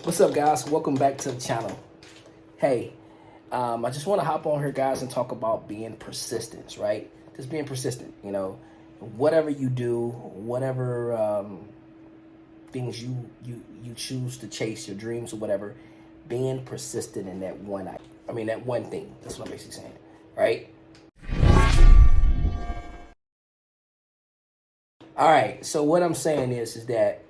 What's up, guys? Welcome back to the channel. Hey, I just want to hop on here, guys, and talk about being persistent, right? Just being persistent, whatever you do, whatever things you choose to chase, your dreams or whatever, being persistent in that that one thing. That's what I'm basically saying, right? All right. So what I'm saying is that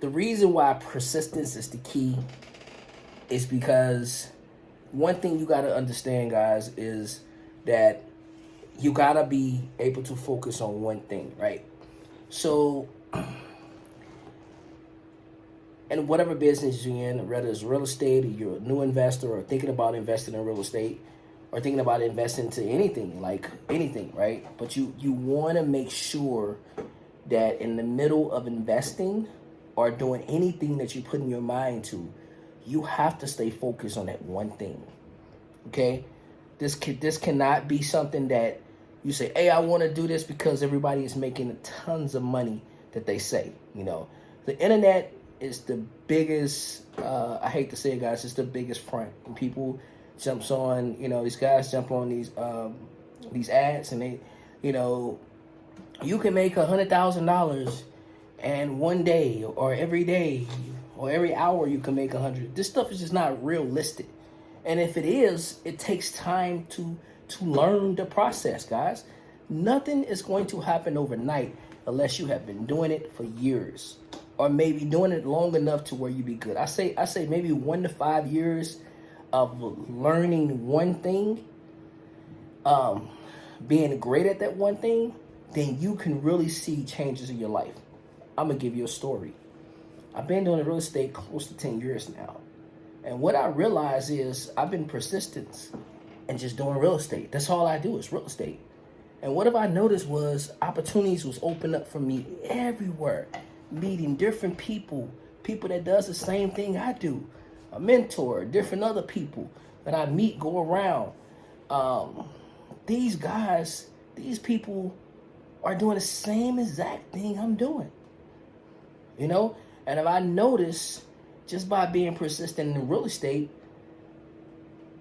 the reason why persistence is the key is because one thing you got to understand, guys, is that you got to be able to focus on one thing, right? So, in whatever business you're in, whether it's real estate, or you're a new investor, or thinking about investing in real estate, or thinking about investing into anything, like anything, right? But you want to make sure that in the middle of investing or doing anything that you put in your mind to, you have to stay focused on that one thing. Okay? This cannot be something that you say, hey, I want to do this because everybody is making tons of money that they say. The internet is the biggest, I hate to say it, guys, it's the biggest front. And people jumps on, these guys jump on these ads, and they, you can make $100,000 and one day or every day or every hour you can make 100. This stuff is just not realistic. And if it is, it takes time to learn the process, guys. Nothing is going to happen overnight unless you have been doing it for years, or maybe doing it long enough to where you be good. I say maybe 1 to 5 years of learning one thing, being great at that one thing, then you can really see changes in your life. I'm gonna give you a story. I've been doing real estate close to 10 years now. And what I realize is I've been persistent and just doing real estate. That's all I do is real estate. And what have I noticed was opportunities was open up for me everywhere, meeting different people that does the same thing I do, a mentor, different other people that I meet, go around. These people are doing the same exact thing I'm doing. And if I notice, just by being persistent in real estate,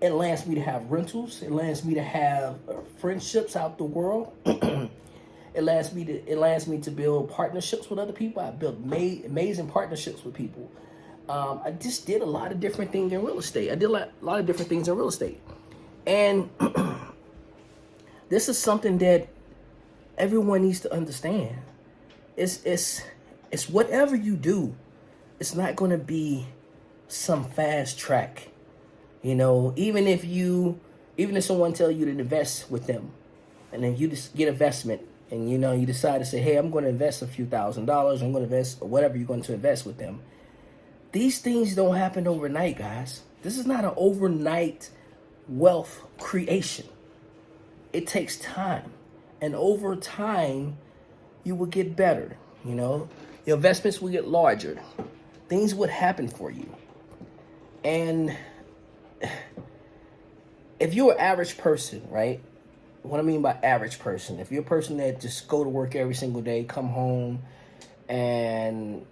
it allows me to have rentals. It allows me to have friendships out the world. It allows me to build partnerships with other people. I built amazing partnerships with people. I just did a lot of different things in real estate. And this is something that everyone needs to understand. It's whatever you do, it's not going to be some fast track. Even if someone tell you to invest with them, and then you just get investment, and you decide to say, hey, I'm going to invest a few $1,000s, I'm going to invest or whatever you're going to invest with them. These things don't happen overnight, guys. This is not an overnight wealth creation. It takes time. And over time, you will get better. Your investments will get larger. Things would happen for you. And if you're an average person, right? What I mean by average person, if you're a person that just go to work every single day, come home and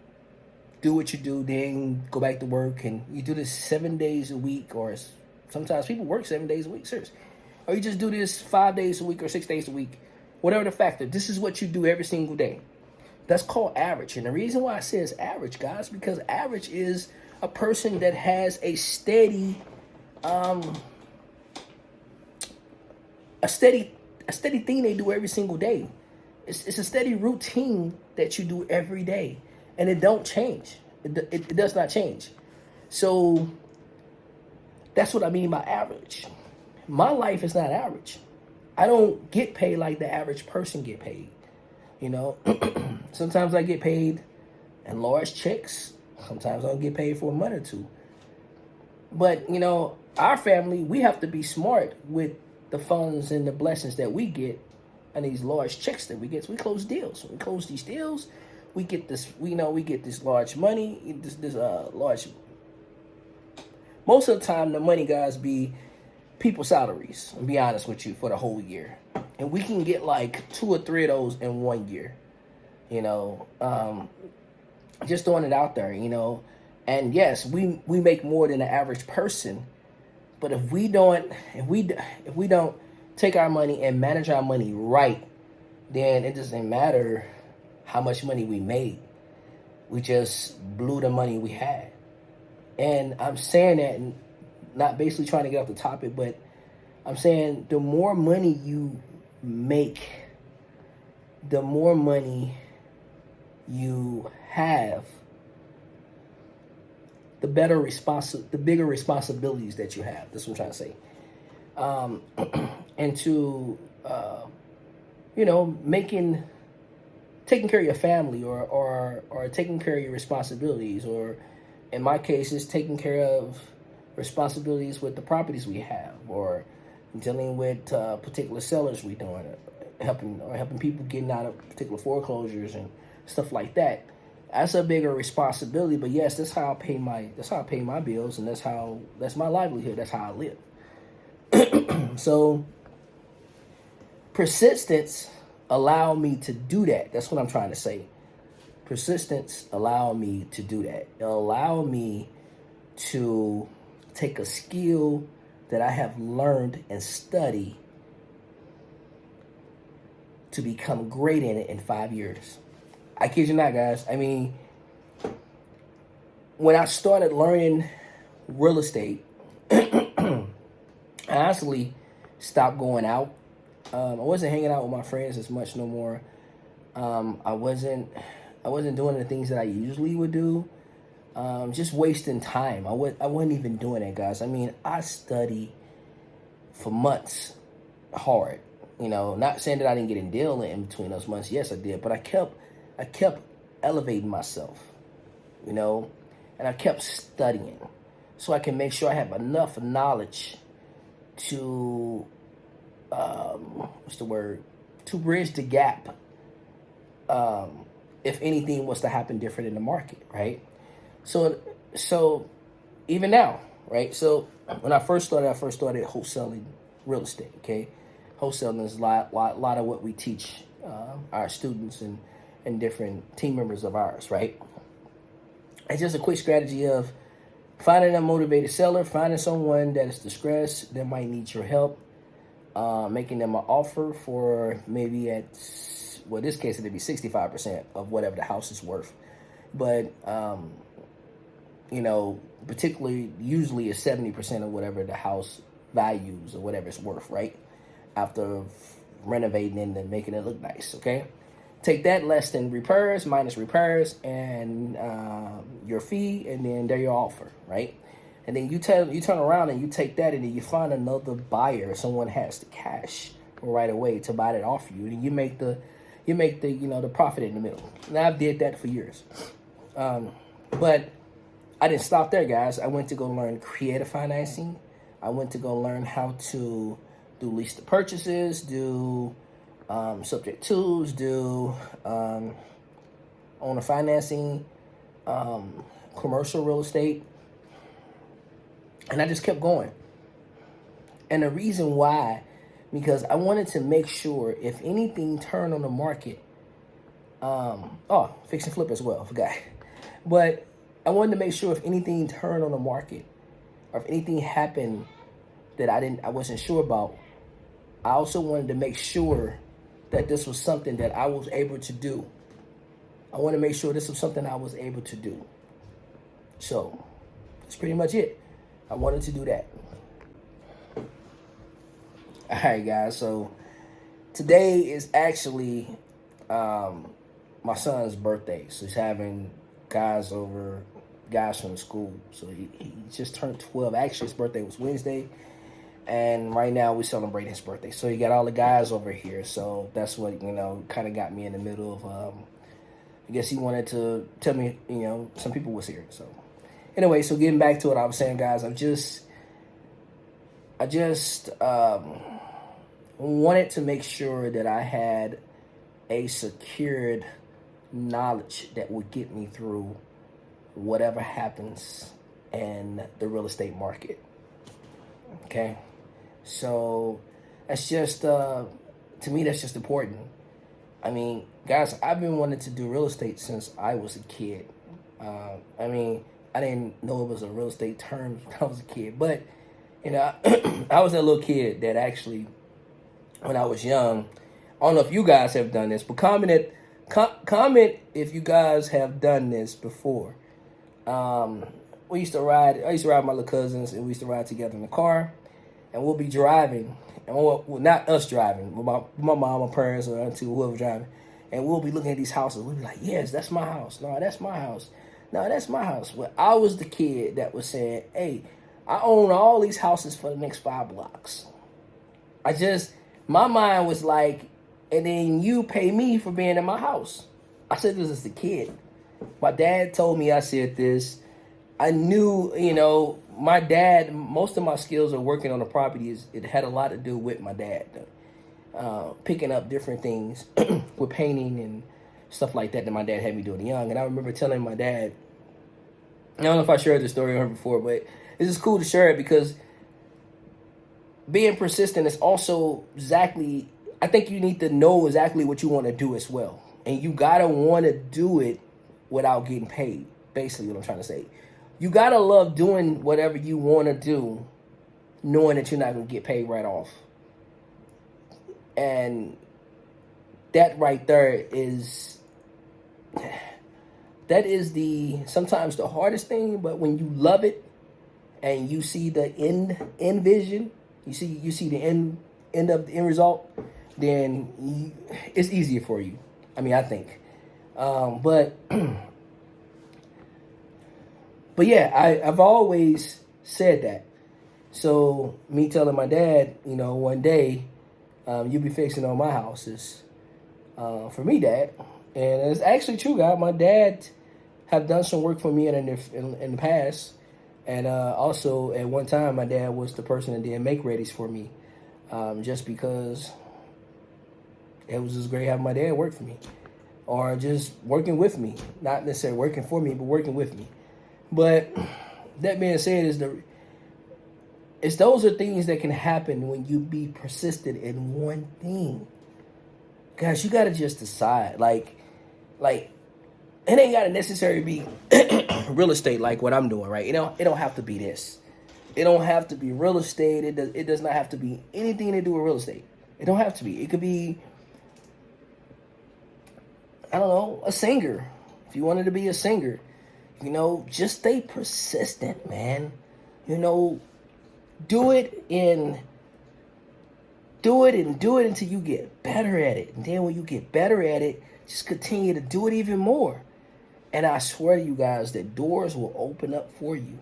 do what you do, then go back to work, and you do this 7 days a week, or sometimes people work 7 days a week, seriously. Or you just do this 5 days a week or 6 days a week, whatever the factor. This is what you do every single day. That's called average. And the reason why I say it's average, guys, because average is a person that has a steady thing they do every single day. It's a steady routine that you do every day, and it don't change. It does not change. So that's what I mean by average. My life is not average. I don't get paid like the average person get paid. Sometimes I get paid in large checks. Sometimes I don't get paid for a month or two. But, our family, we have to be smart with the funds and the blessings that we get and these large checks that we get. So we close deals. When we close these deals, we get this, we get this large money, this large. Most of the time, the money, guys, be people's salaries, I'll be honest with you, for the whole year. And we can get like 2 or 3 of those in 1 year. Just throwing it out there, And yes, we make more than the average person, but if we don't take our money and manage our money right, then it doesn't matter how much money we made. We just blew the money we had. And I'm saying that, and not basically trying to get off the topic, but I'm saying the more money you make, the more money you have, the bigger responsibilities that you have. That's what I'm trying to say. And to making taking care of your family, or taking care of your responsibilities, or in my case, is taking care of responsibilities with the properties we have, or dealing with particular sellers we doing, helping people getting out of particular foreclosures and stuff like that. That's a bigger responsibility, but yes, that's how I pay my bills, and that's my livelihood. That's how I live. So persistence allow me to do that. That's what I'm trying to say. Persistence allow me to do that. It'll allow me to take a skill that I have learned and studied to become great in it in 5 years. I kid you not, guys. I mean, when I started learning real estate, I honestly stopped going out. I wasn't hanging out with my friends as much no more. I wasn't doing the things that I usually would do. Just wasting time. I wasn't even doing it, guys. I mean, I studied for months hard. Not saying that I didn't get a deal in between those months. Yes, I did, but I kept elevating myself, and I kept studying so I can make sure I have enough knowledge to to bridge the gap, if anything was to happen different in the market, right? So even now, right? So when I first started wholesaling real estate. Okay, wholesaling is a lot of what we teach our students and different team members of ours, right? It's just a quick strategy of finding a motivated seller, finding someone that is distressed that might need your help, making them an offer for maybe this case it'd be 65% of whatever the house is worth, but particularly usually is 70% of whatever the house values or whatever it's worth, right? After renovating it and making it look nice, okay? Take that less than repairs, minus repairs, and your fee, and then there your offer, right? And then you turn around and you take that, and then you find another buyer. Someone has the cash right away to buy that off you, and you make the the profit in the middle. And I did that for years, but I didn't stop there, guys. I went to go learn creative financing. I went to go learn how to do lease to purchases, do subject twos, do owner financing, commercial real estate, and I just kept going. And the reason why, because I wanted to make sure if anything turned on the market, fix and flip as well, I forgot. But I wanted to make sure if anything turned on the market, or if anything happened that I wasn't sure about, I also wanted to make sure that this was something that I was able to do. I want to make sure this was something I was able to do. So that's pretty much it. I wanted to do that. All right, guys. So today is actually my son's birthday. So he's having guys from the school. So he just turned 12. Actually, his birthday was Wednesday. And right now we're celebrating his birthday. So you got all the guys over here. So that's what, kind of got me in the middle of, I guess he wanted to tell me, some people was here. So anyway, so getting back to what I was saying, guys, I just wanted to make sure that I had a secured knowledge that would get me through whatever happens in the real estate market. Okay. So that's just, to me, that's just important. I mean, guys, I've been wanting to do real estate since I was a kid. I didn't know it was a real estate term when I was a kid. But, I was that little kid that actually, when I was young, I don't know if you guys have done this, but comment if you guys have done this before. I used to ride with my little cousins, and we used to ride together in the car, and we'll be driving, and not us driving, but my mom, my parents, or auntie, whoever driving, and we'll be looking at these houses. We'll be like, yes, that's my house. No, that's my house. No, that's my house. Well, I was the kid that was saying, hey, I own all these houses for the next 5 blocks. My mind was like, and then you pay me for being in my house. I said this as a kid. My dad told me I said this. I knew, my dad, most of my skills of working on the property, it had a lot to do with my dad. Picking up different things with painting and stuff like that my dad had me doing young. And I remember telling my dad, I don't know if I shared this story on her before, but it's just cool to share it because being persistent is also exactly, I think you need to know exactly what you want to do as well. And you got to want to do it without getting paid, basically what I'm trying to say. You got to love doing whatever you want to do, knowing that you're not going to get paid right off. And that right there is sometimes the hardest thing, but when you love it and you see the end vision, you see the end of the end result, then it's easier for you. I mean, I think. But yeah, I've always said that. So me telling my dad, one day, you'll be fixing on my houses. For me, Dad. And it's actually true, guys. My dad have done some work for me in the past. And also, at one time, my dad was the person that did make-readies for me. Just because it was just great having my dad work for me. Or just working with me. Not necessarily working for me, but working with me. But that being said, those are things that can happen when you be persistent in one thing. Guys, you gotta just decide. Like it ain't gotta necessarily be real estate like what I'm doing, right? It don't have to be this. It don't have to be real estate. It does not have to be anything to do with real estate. It don't have to be. It could be, I don't know, a singer. If you wanted to be a singer, just stay persistent, man. Do it until you get better at it. And then when you get better at it, just continue to do it even more. And I swear to you guys that doors will open up for you.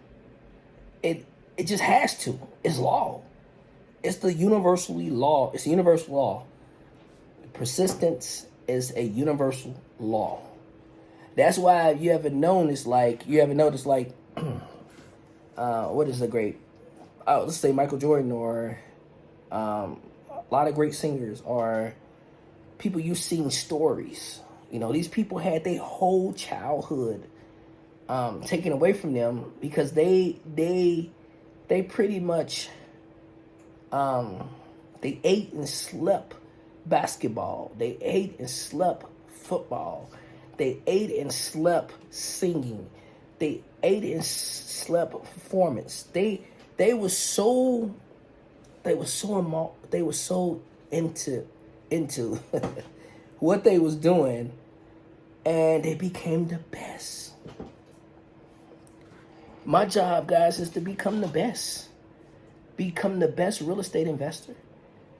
It just has to. It's law. It's the universal law. It's a universal law. Persistence is a universal law. That's why you haven't noticed what is a great, let's say Michael Jordan or a lot of great singers or people you've seen stories. These people had their whole childhood taken away from them because they pretty much they ate and slept basketball. They ate and slept football. They ate and slept singing. They ate and slept performance. They were so into what they was doing, and they became the best. My job, guys, is to become the best. Become the best real estate investor.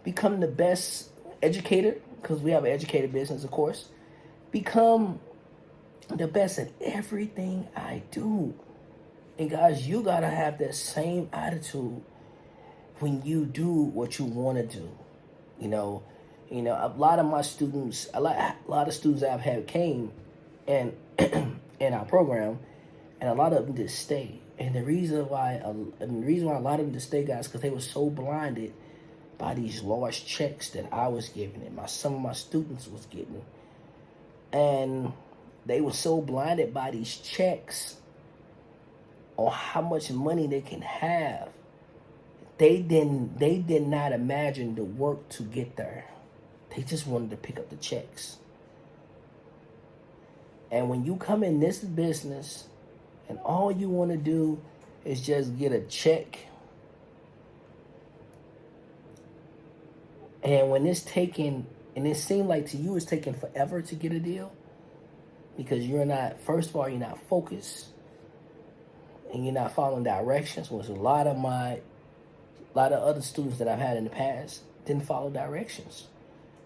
Become the best educator, because we have an educated business, of course. Become the best at everything I do. And guys, you gotta have that same attitude when you do what you want to do. A lot of my students, a lot of students I've had came in our program, and a lot of them just stay. And the reason why a lot of them just stay, guys, because they were so blinded by these large checks that I was giving and some of my students was getting. And they were so blinded by these checks on how much money they can have. They did not imagine the work to get there. They just wanted to pick up the checks. And when you come in this business And all you want to do is just get a check. And when it's taken, and it seemed like to you it's taking forever to get a deal, because you're not, first of all, you're not focused, and you're not following directions, which a lot of other students that I've had in the past didn't follow directions.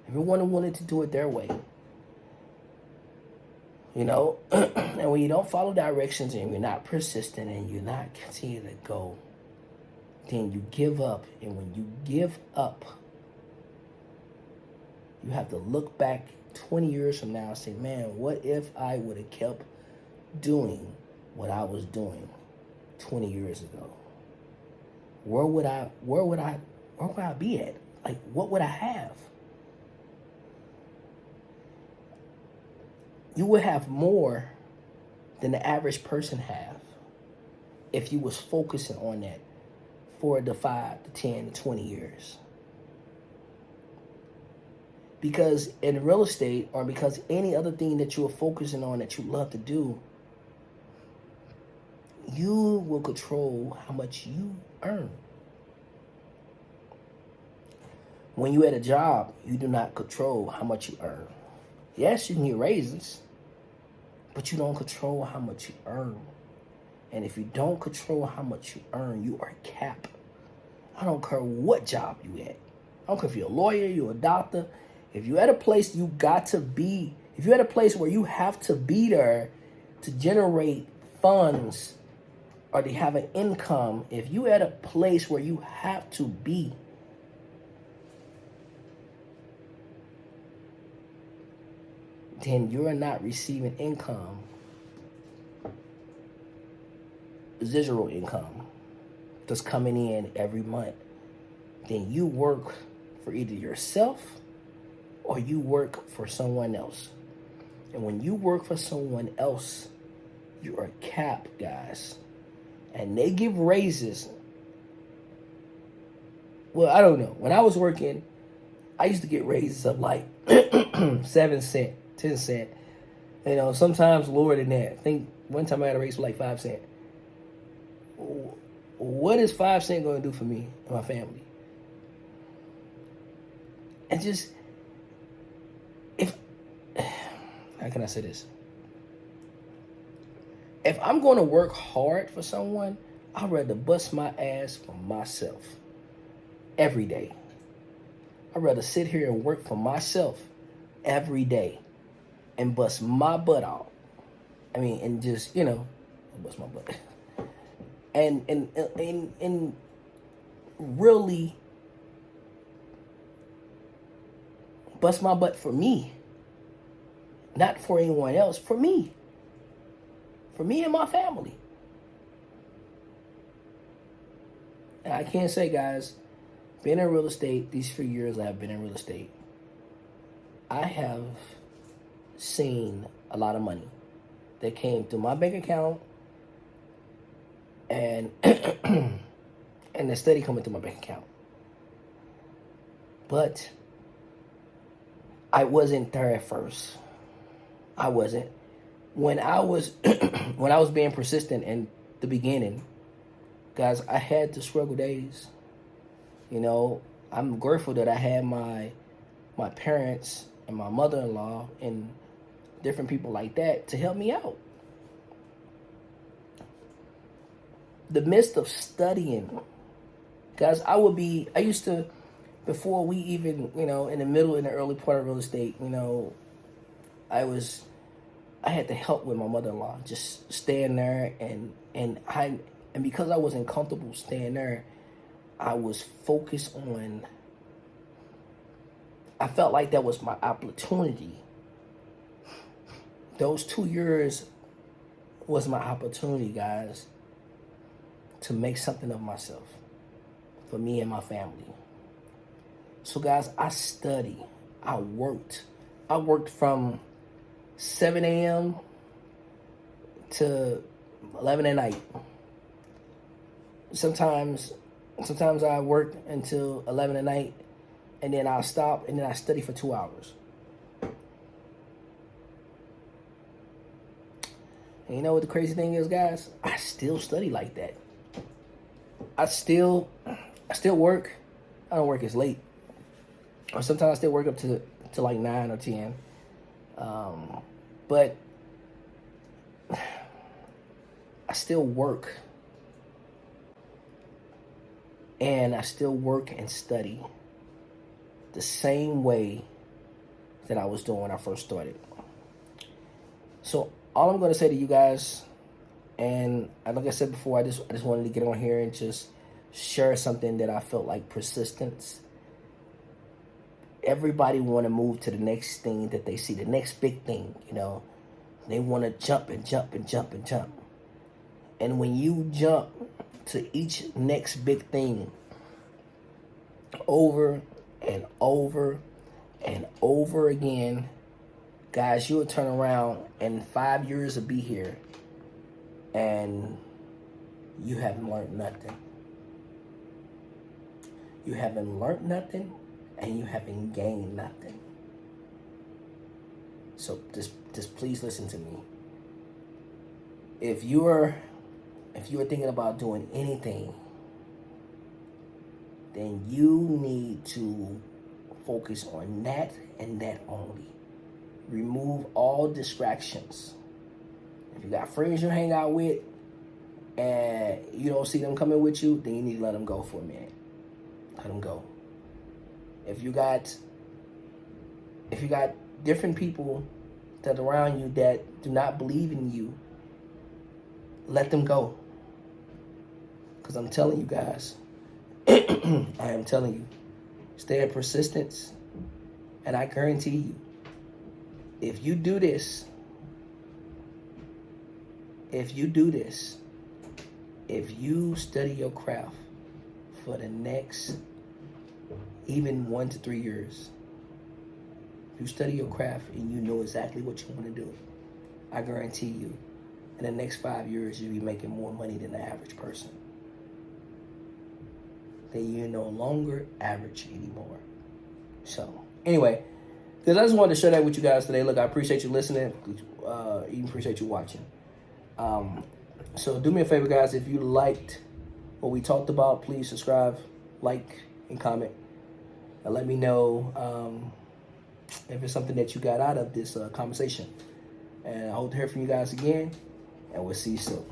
Everyone wanted to do it their way. You know, and when you don't follow directions and you're not persistent and you're not continue to go, then you give up. And when you give up, you have to look back 20 years from now and say, man, what if I would have kept doing what I was doing 20 years ago? Where would I be at? Like, what would I have? You would have more than the average person have if you was focusing on that for the 5 to 10 to 20 years. Because in real estate, or because any other thing that you're focusing on that you love to do, you will control how much you earn. When you're at a job, you do not control how much you earn. Yes, you can get raises, but you don't control how much you earn. And if you don't control how much you earn, you are capped. I don't care what job you at. I don't care if you're a lawyer, you're a doctor. If you're at a place you got to be, if you're at a place where you have to be there to generate funds or to have an income, if you're at a place where you have to be, then you're not receiving income, residual income that's coming in every month. Then you work for either yourself or you work for someone else. And when you work for someone else, you are capped, guys. And they give raises. Well, I don't know. When I was working, I used to get raises of like 7 cents. 10 cents. You know, sometimes lower than that. I think one time I had a raise for like 5 cents. What is 5 cents going to do for me and my family? And just, how can I say this? If I'm going to work hard for someone, I'd rather bust my ass for myself every day. I'd rather sit here and work for myself every day and bust my butt out. I mean, and just, you know, bust my butt. And really bust my butt for me. Not for anyone else, for me. For me and my family. And I can't say, guys, being in real estate, these few years I've been in real estate, I have seen a lot of money that came through my bank account and and the steady coming through my bank account. But I wasn't there at first. I wasn't. When I was being persistent in the beginning, guys, I had the struggle days. You know, I'm grateful that I had my parents and my mother-in-law and different people like that to help me out. The midst of studying, guys, I used to, before we even, you know, in the early part of real estate, you know, I had to help with my mother-in-law, just staying there, and because I wasn't comfortable staying there, I was focused on, I felt like that was my opportunity. Those 2 years was my opportunity, guys, to make something of myself for me and my family. So, guys, I studied. I worked from 7 a.m. to 11 at night. Sometimes I work until 11 at night, and then I'll stop, and then I study for 2 hours. And you know what the crazy thing is, guys? I still study like that. I still work. I don't work as late. Or sometimes I still work up to like 9 or 10. But I still work. And I still work and study the same way that I was doing when I first started. So all I'm going to say to you guys, and like I said before, I just wanted to get on here and just share something that I felt like persistence. Everybody want to move to the next thing that they see, the next big thing, you know. They want to jump and jump and jump and jump. And when you jump to each next big thing over and over and over again, guys, you'll turn around and 5 years will be here and you haven't learned nothing. You haven't learned nothing and you haven't gained nothing. So just please listen to me. If you are thinking about doing anything, then you need to focus on that and that only. Remove all distractions. If you got friends you hang out with and you don't see them coming with you, then you need to let them go for a minute. Let them go. If you got different people that are around you that do not believe in you, let them go. Because I'm telling you guys, I am telling you, stay in persistence, and I guarantee you, if you do this, if you study your craft for the next even 1 to 3 years, if you study your craft and you know exactly what you want to do, I guarantee you, in the next 5 years, you'll be making more money than the average person. Then you're no longer average anymore. So, anyway, because I just wanted to share that with you guys today. Look, I appreciate you listening. Even appreciate you watching. So do me a favor, guys. If you liked what we talked about, please subscribe, like, and comment. And let me know if it's something that you got out of this conversation. And I hope to hear from you guys again. And we'll see you soon.